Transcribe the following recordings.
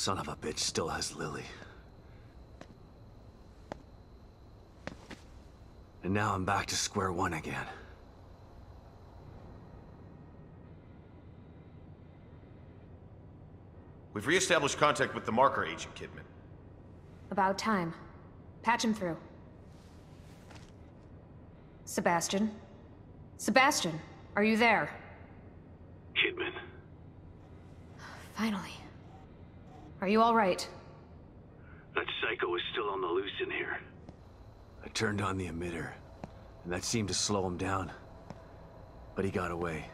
son of a bitch still has Lily. And now I'm back to square one again. We've re-established contact with the marker agent, Kidman. About time. Patch him through. Sebastian? Sebastian, are you there? Kidman. Finally. Are you all right? That psycho is still on the loose in here. I turned on the emitter, and that seemed to slow him down. But he got away.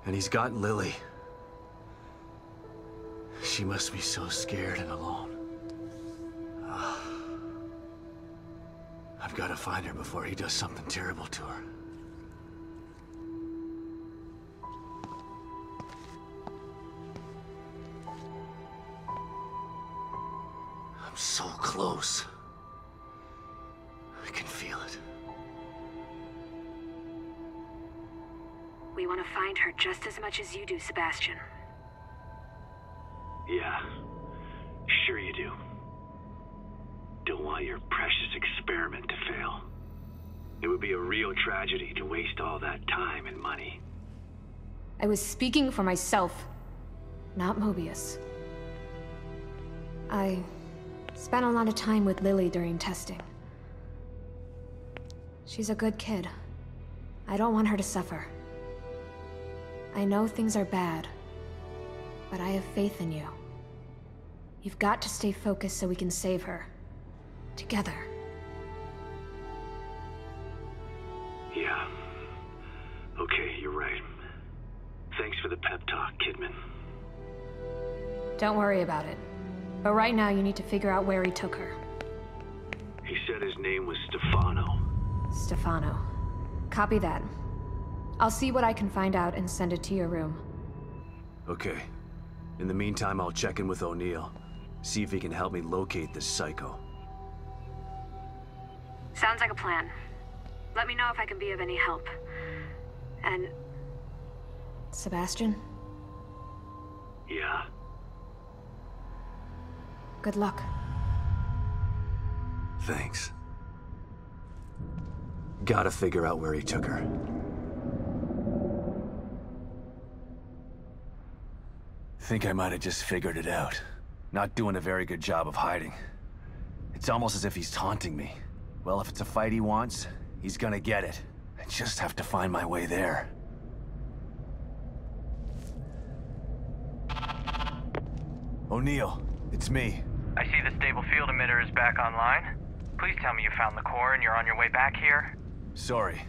And he's got Lily. She must be so scared and alone. I've got to find her before he does something terrible to her. I'm so close. I can feel it. We want to find her just as much as you do, Sebastian. Yeah, sure you do. Don't want your precious experiment to fail. It would be a real tragedy to waste all that time and money. I was speaking for myself, not Mobius. I spent a lot of time with Lily during testing. She's a good kid. I don't want her to suffer. I know things are bad, but I have faith in you. You've got to stay focused so we can save her. Together. Yeah. Okay, you're right. Thanks for the pep talk, Kidman. Don't worry about it. But right now you need to figure out where he took her. He said his name was Stefano. Stefano. Copy that. I'll see what I can find out and send it to your room. Okay. In the meantime, I'll check in with O'Neill. See if he can help me locate this psycho. Sounds like a plan. Let me know if I can be of any help. And... Sebastian? Yeah. Good luck. Thanks. Gotta figure out where he took her. Think I might have just figured it out. Not doing a very good job of hiding. It's almost as if he's taunting me. Well, if it's a fight he wants, he's gonna get it. I just have to find my way there. O'Neill, it's me. I see the stable field emitter is back online. Please tell me you found the core and you're on your way back here. Sorry.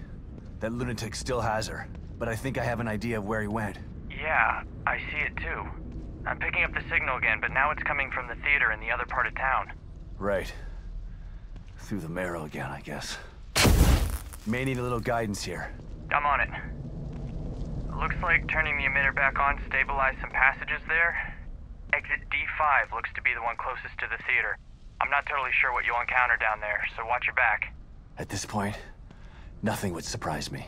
That lunatic still has her, but I think I have an idea of where he went. Yeah, I see it too. I'm picking up the signal again, but now it's coming from the theater in the other part of town. Right. Through the marrow again, I guess. May need a little guidance here. I'm on it. Looks like turning the emitter back on stabilized some passages there. Exit D5 looks to be the one closest to the theater. I'm not totally sure what you'll encounter down there, so watch your back. At this point, nothing would surprise me.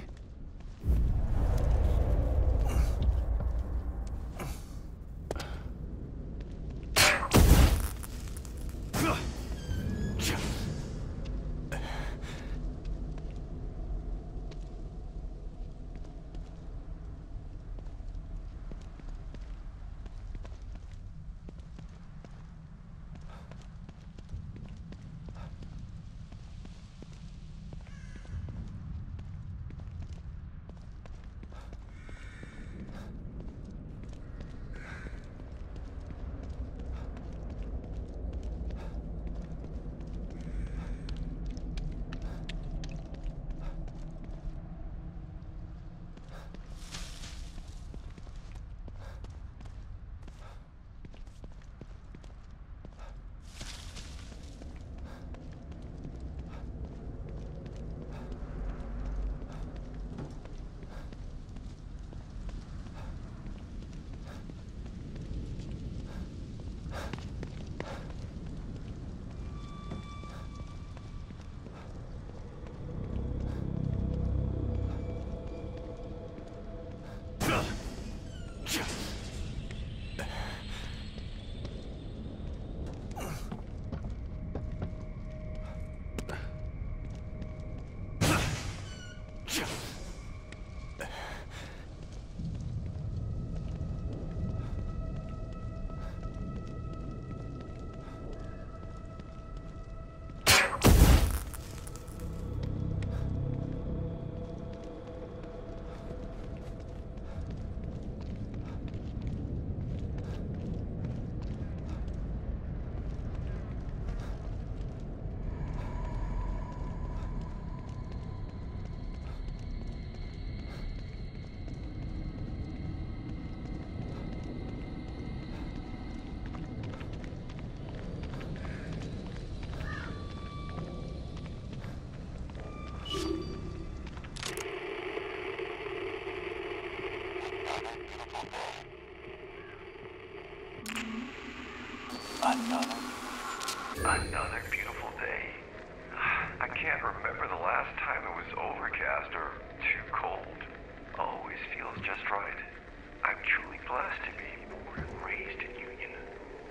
blessed to be born and raised in Union.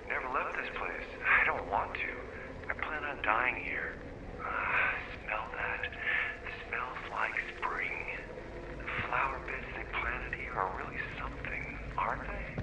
Never left this place. I don't want to. I plan on dying here. Smell that. It smells like spring. The flower beds they planted here are really something, aren't they?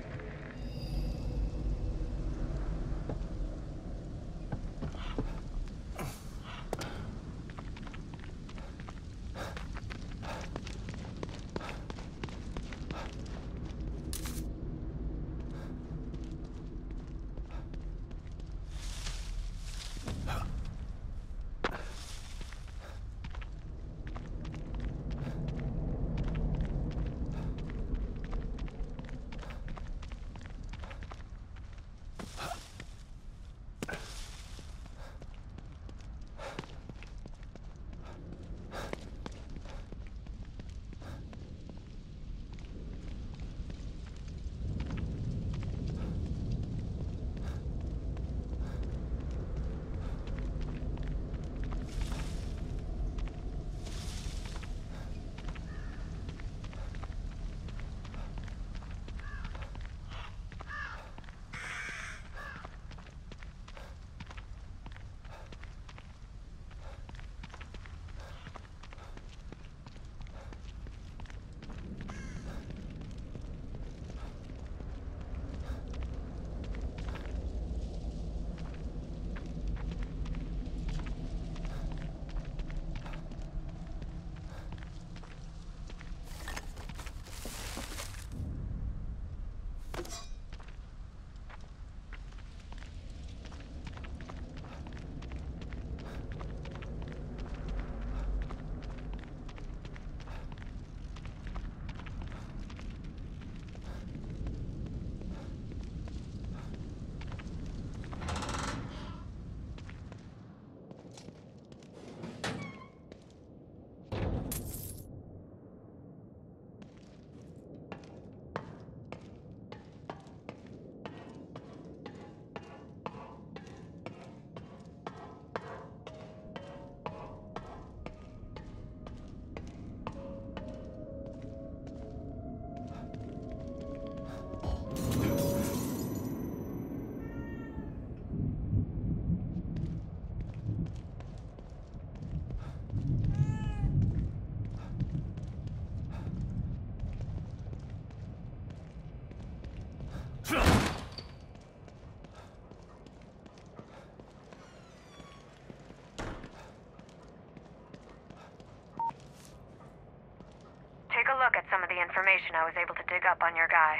Take a look at some of the information I was able to dig up on your guy.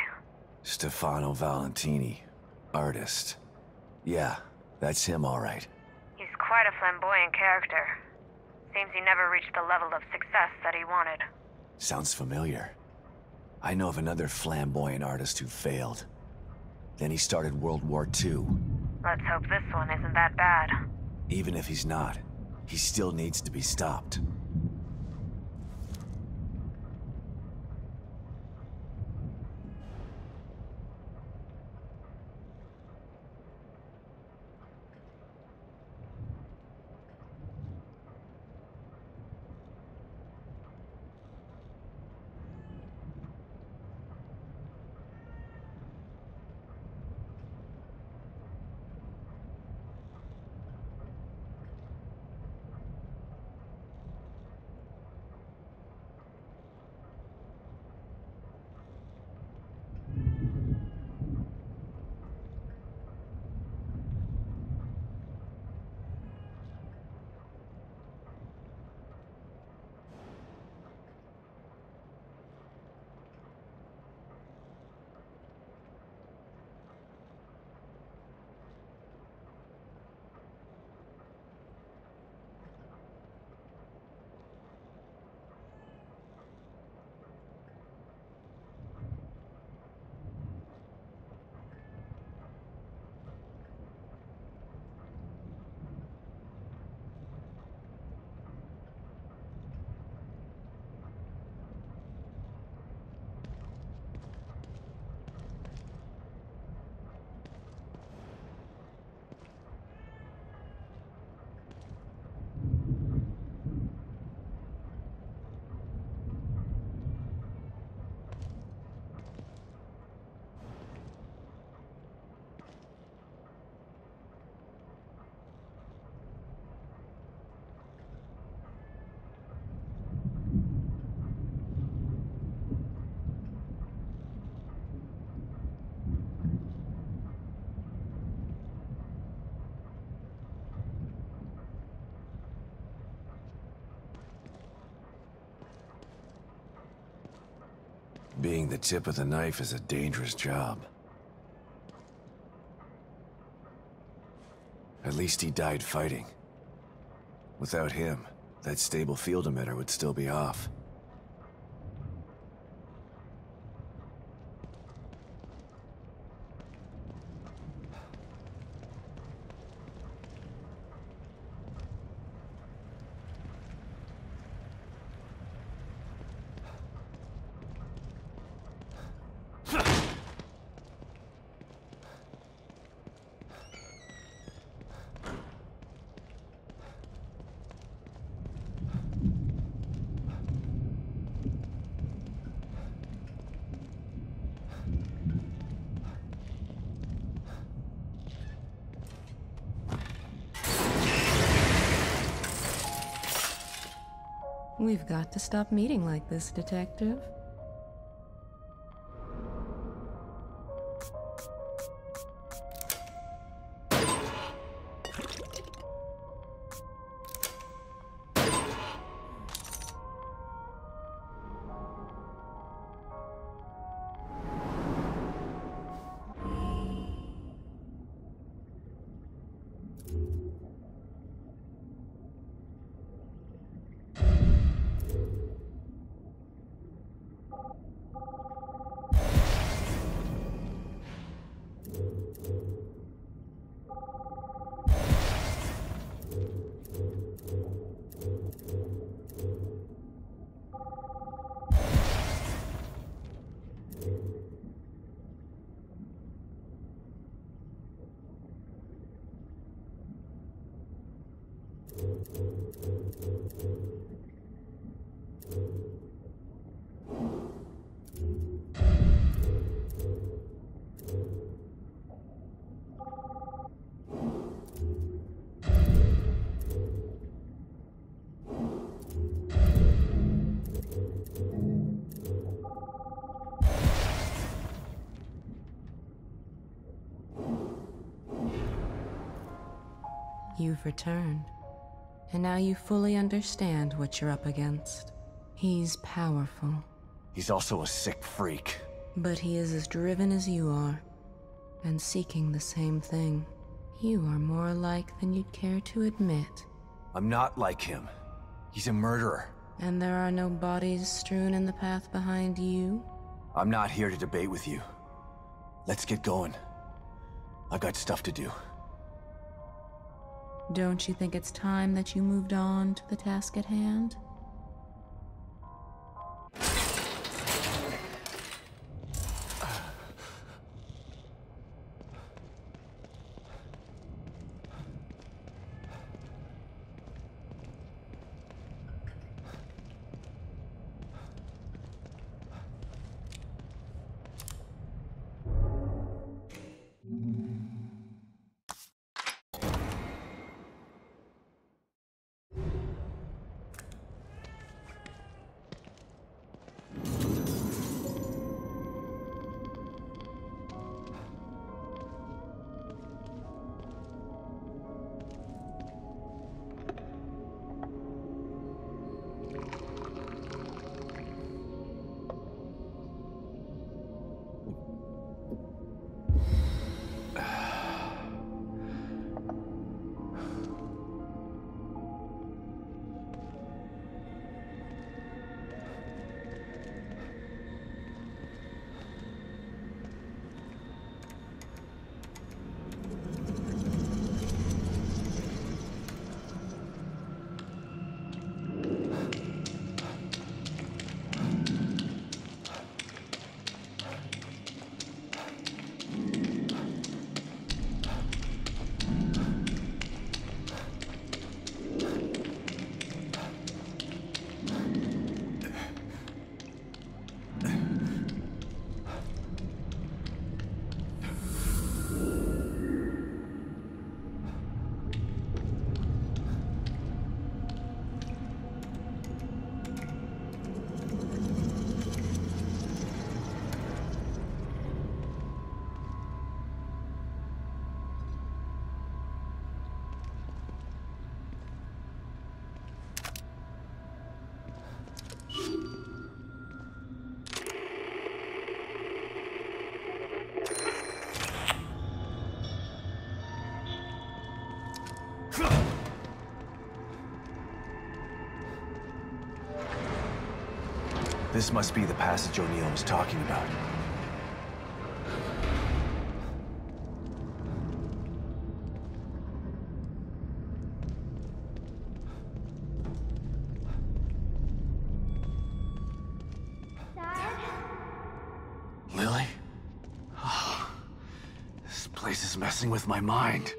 Stefano Valentini, artist. Yeah, that's him all right. He's quite a flamboyant character. Seems he never reached the level of success that he wanted. Sounds familiar. I know of another flamboyant artist who failed. Then he started World War II. Let's hope this one isn't that bad. Even if he's not, he still needs to be stopped. Being the tip of the knife is a dangerous job. At least he died fighting. Without him, that stable field emitter would still be off. We've got to stop meeting like this, Detective. You've returned, and now you fully understand what you're up against. He's powerful, He's also a sick freak. but he is as driven as you are, and seeking the same thing. You are more alike than you'd care to admit. I'm not like him. He's a murderer. And there are no bodies strewn in the path behind you? I'm not here to debate with you. Let's get going. I got stuff to do. Don't you think it's time that you moved on to the task at hand? This must be the passage O'Neill was talking about. Lily? Oh, this place is messing with my mind.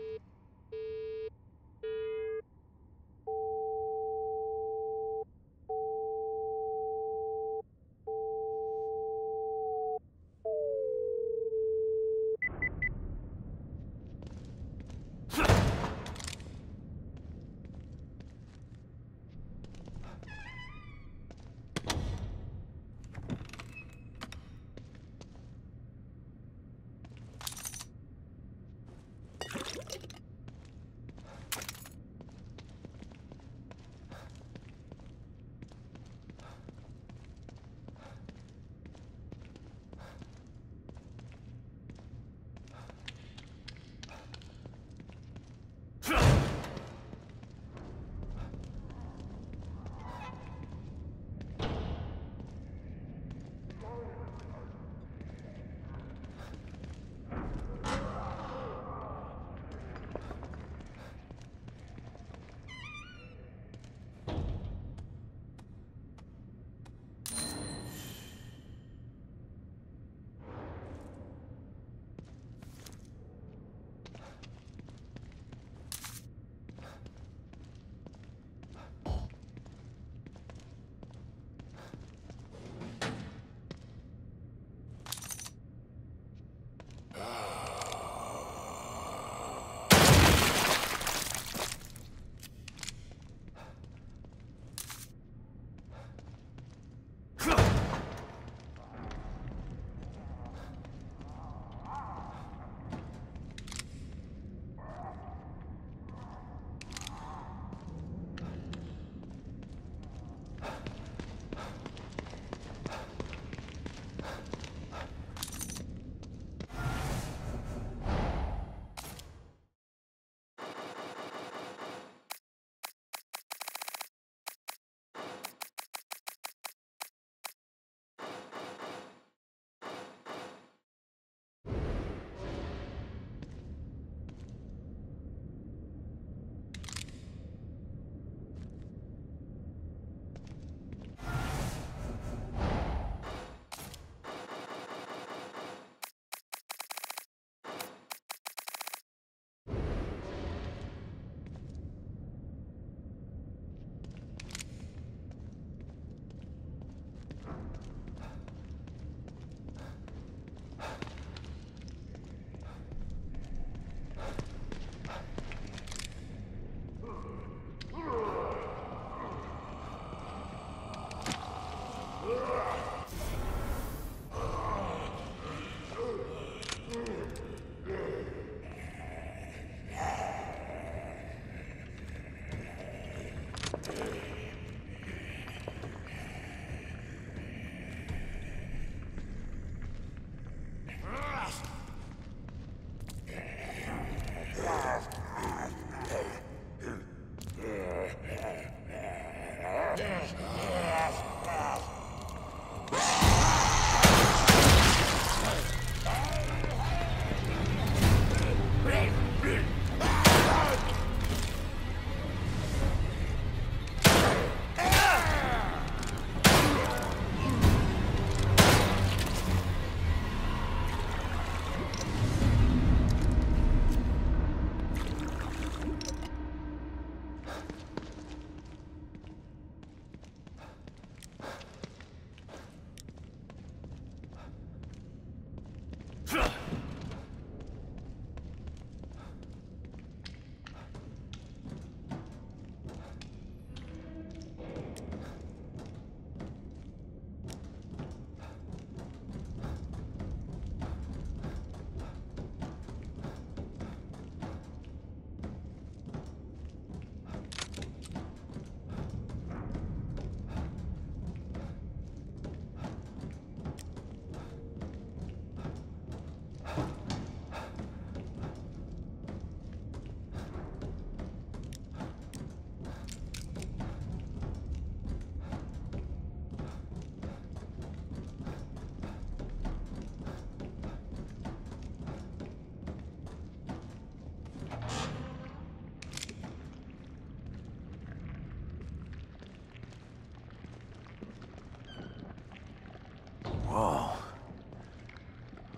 Whoa.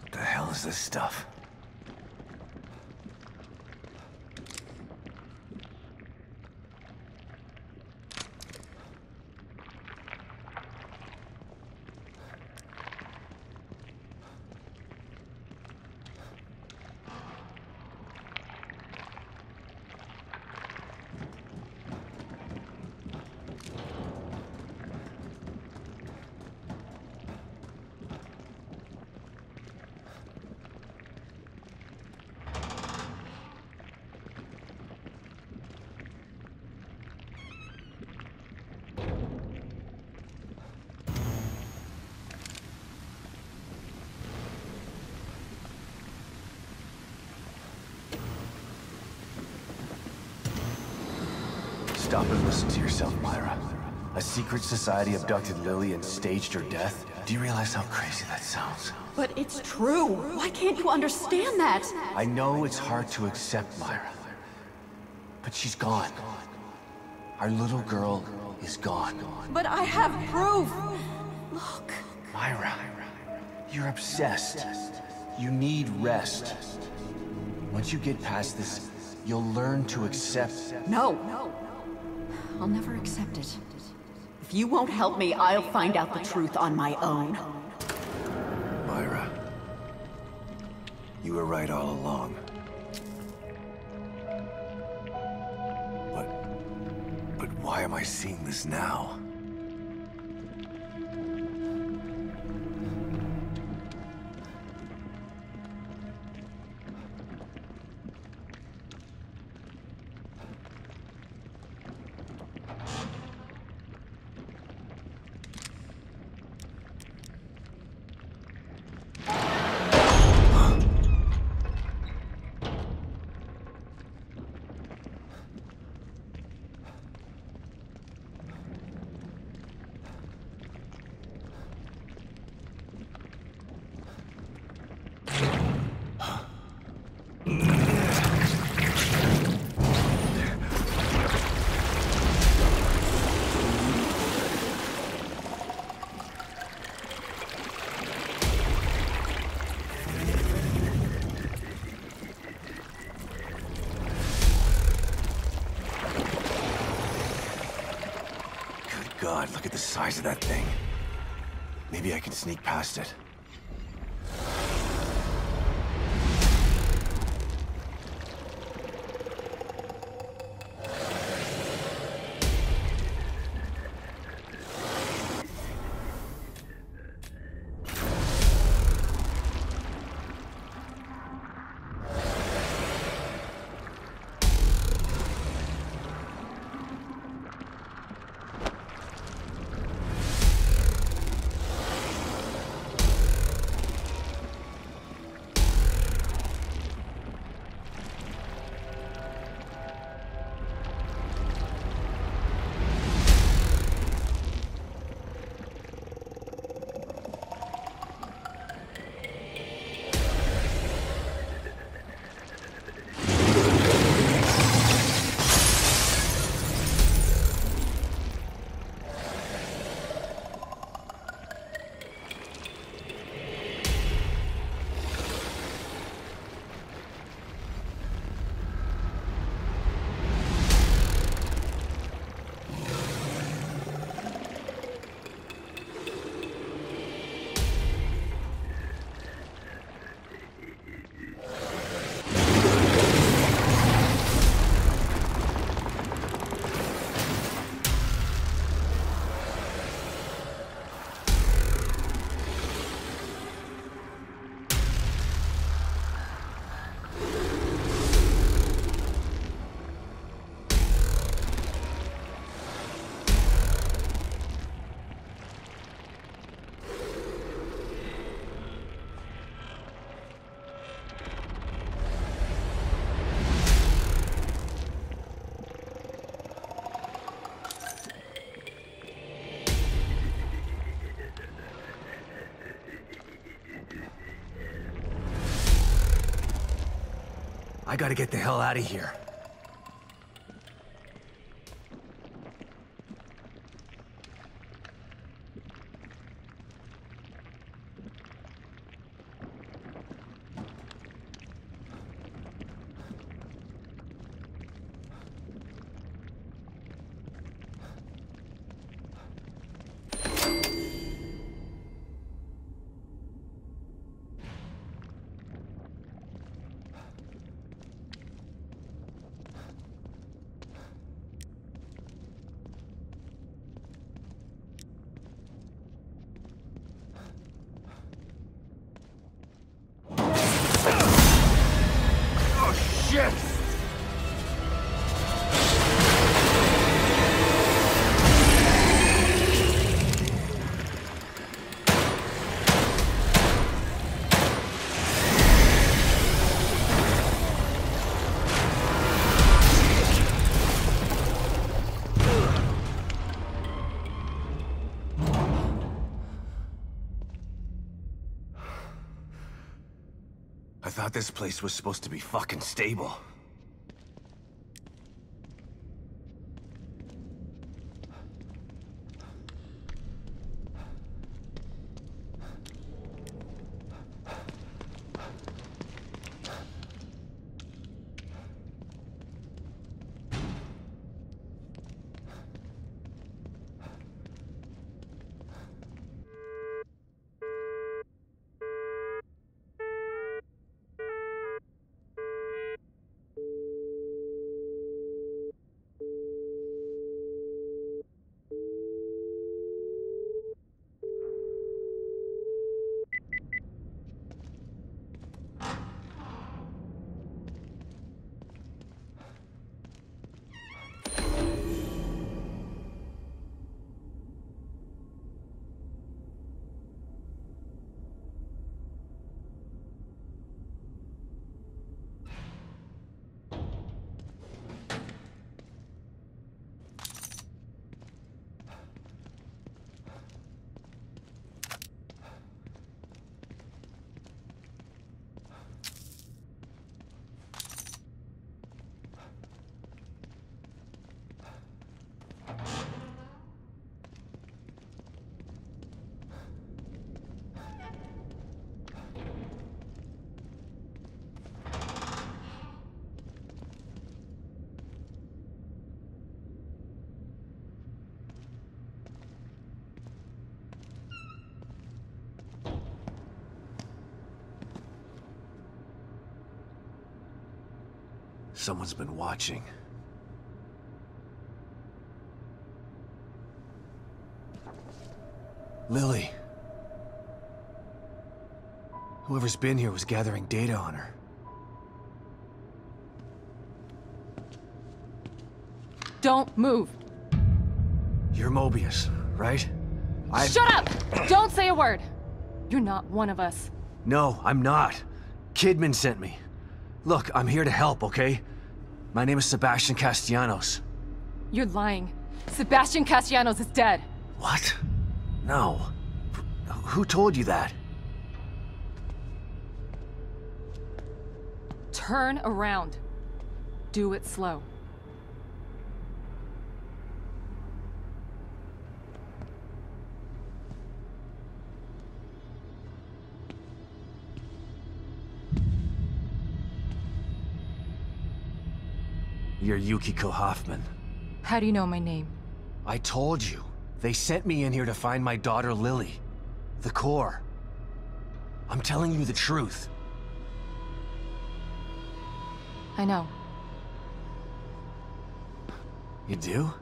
What the hell is this stuff? Stop and listen to yourself, Myra. A secret society abducted Lily and staged her death? Do you realize how crazy that sounds? But it's true. Why can't you understand that? I know it's hard to accept, Myra. But she's gone. Our little girl is gone. But I have proof. Look. Myra, you're obsessed. You need rest. Once you get past this, you'll learn to accept... No. I'll never accept it. If you won't help me, I'll find out the truth on my own. Myra, you were right all along. But why am I seeing this now? God, look at the size of that thing. Maybe I can sneak past it. I gotta get the hell out of here. thought this place was supposed to be fucking stable. Someone's been watching. Lily. Whoever's been here was gathering data on her. Don't move. You're Mobius, right? Shut up! Don't say a word. You're not one of us. No, I'm not. Kidman sent me. Look, I'm here to help, okay? My name is Sebastian Castellanos. You're lying. Sebastian Castellanos is dead. What? No. Who told you that? Turn around. Do it slow. You're Yukiko Hoffman. How do you know my name? I told you. They sent me in here to find my daughter Lily. The core. I'm telling you the truth. I know. You do?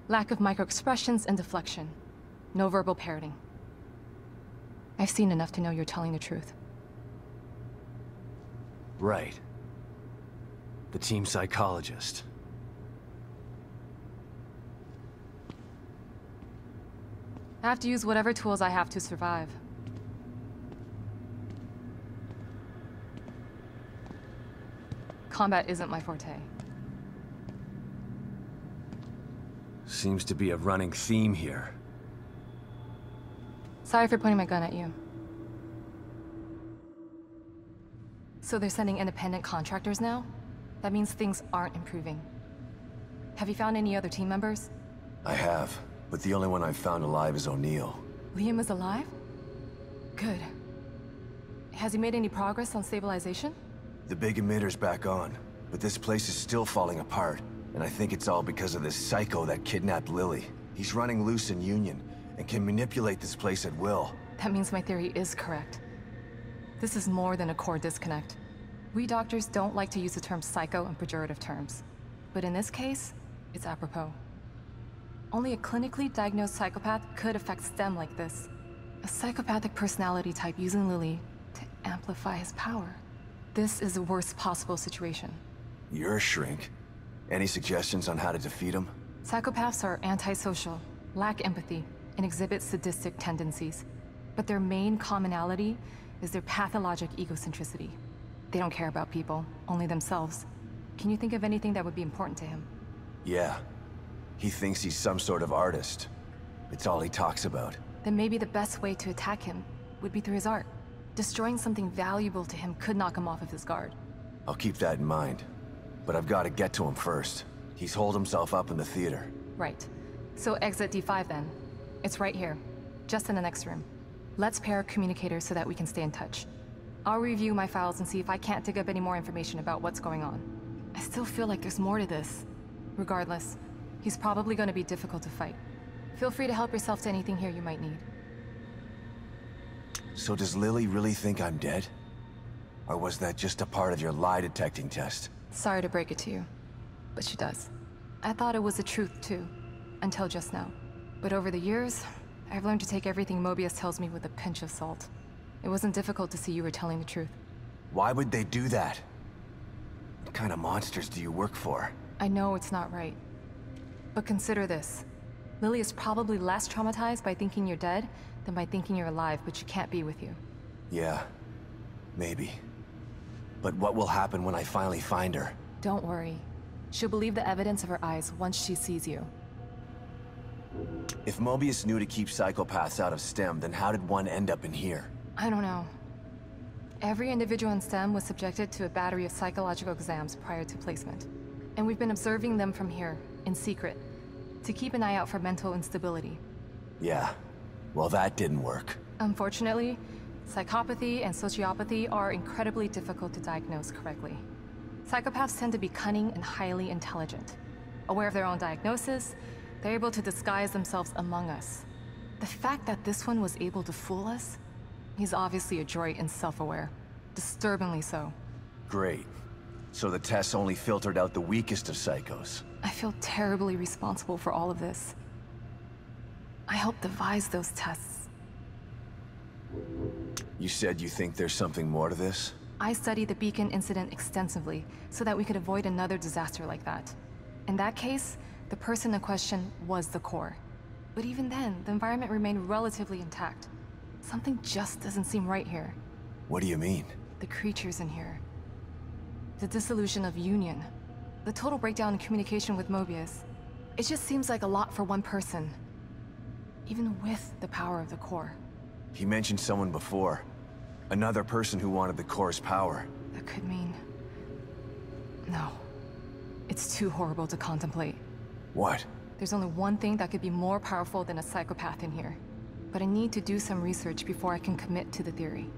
Lack of microexpressions and deflection. No verbal parroting. I've seen enough to know you're telling the truth. Right. The team psychologist. I have to use whatever tools I have to survive. Combat isn't my forte. Seems to be a running theme here. Sorry for pointing my gun at you. So they're sending independent contractors now? That means things aren't improving. Have you found any other team members? I have, but the only one I've found alive is O'Neill. Liam is alive? Good. Has he made any progress on stabilization? The big emitter's back on, but this place is still falling apart, and I think it's all because of this psycho that kidnapped Lily. He's running loose in Union, and can manipulate this place at will. That means my theory is correct. This is more than a core disconnect. We doctors don't like to use the term psycho in pejorative terms, but in this case, it's apropos. Only a clinically diagnosed psychopath could affect STEM like this. A psychopathic personality type using Lily to amplify his power. This is the worst possible situation. You're a shrink. Any suggestions on how to defeat him? Psychopaths are antisocial, lack empathy, and exhibit sadistic tendencies. But their main commonality is their pathologic egocentricity. They don't care about people, only themselves. Can you think of anything that would be important to him? Yeah. He thinks he's some sort of artist. It's all he talks about. Then maybe the best way to attack him would be through his art. Destroying something valuable to him could knock him off of his guard. I'll keep that in mind. But I've got to get to him first. He's holed himself up in the theater. Right. So exit D5 then. It's right here, just in the next room. Let's pair communicators so that we can stay in touch. I'll review my files and see if I can't dig up any more information about what's going on. I still feel like there's more to this. Regardless, he's probably going to be difficult to fight. Feel free to help yourself to anything here you might need. So does Lily really think I'm dead? Or was that just a part of your lie detecting test? Sorry to break it to you, but she does. I thought it was the truth too, until just now. But over the years, I've learned to take everything Mobius tells me with a pinch of salt. It wasn't difficult to see you were telling the truth. Why would they do that? What kind of monsters do you work for? I know it's not right. But consider this. Lily is probably less traumatized by thinking you're dead than by thinking you're alive, but she can't be with you. Yeah, maybe. But what will happen when I finally find her? Don't worry. She'll believe the evidence of her eyes once she sees you. If Mobius knew to keep psychopaths out of STEM, then how did one end up in here? I don't know. Every individual in STEM was subjected to a battery of psychological exams prior to placement. And we've been observing them from here, in secret, to keep an eye out for mental instability. Yeah, well that didn't work. Unfortunately, psychopathy and sociopathy are incredibly difficult to diagnose correctly. Psychopaths tend to be cunning and highly intelligent. Aware of their own diagnosis, they're able to disguise themselves among us. The fact that this one was able to fool us, he's obviously adroit and self-aware. Disturbingly so. Great. So the tests only filtered out the weakest of psychos. I feel terribly responsible for all of this. I helped devise those tests. You said you think there's something more to this? I studied the Beacon incident extensively so that we could avoid another disaster like that. In that case, the person in question was the core. But even then, the environment remained relatively intact. Something just doesn't seem right here. What do you mean? The creatures in here. The dissolution of Union. The total breakdown in communication with Mobius. It just seems like a lot for one person. Even with the power of the core. He mentioned someone before. Another person who wanted the core's power. That could mean... No. It's too horrible to contemplate. What? There's only one thing that could be more powerful than a psychopath in here. But I need to do some research before I can commit to the theory.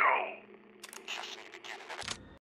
go.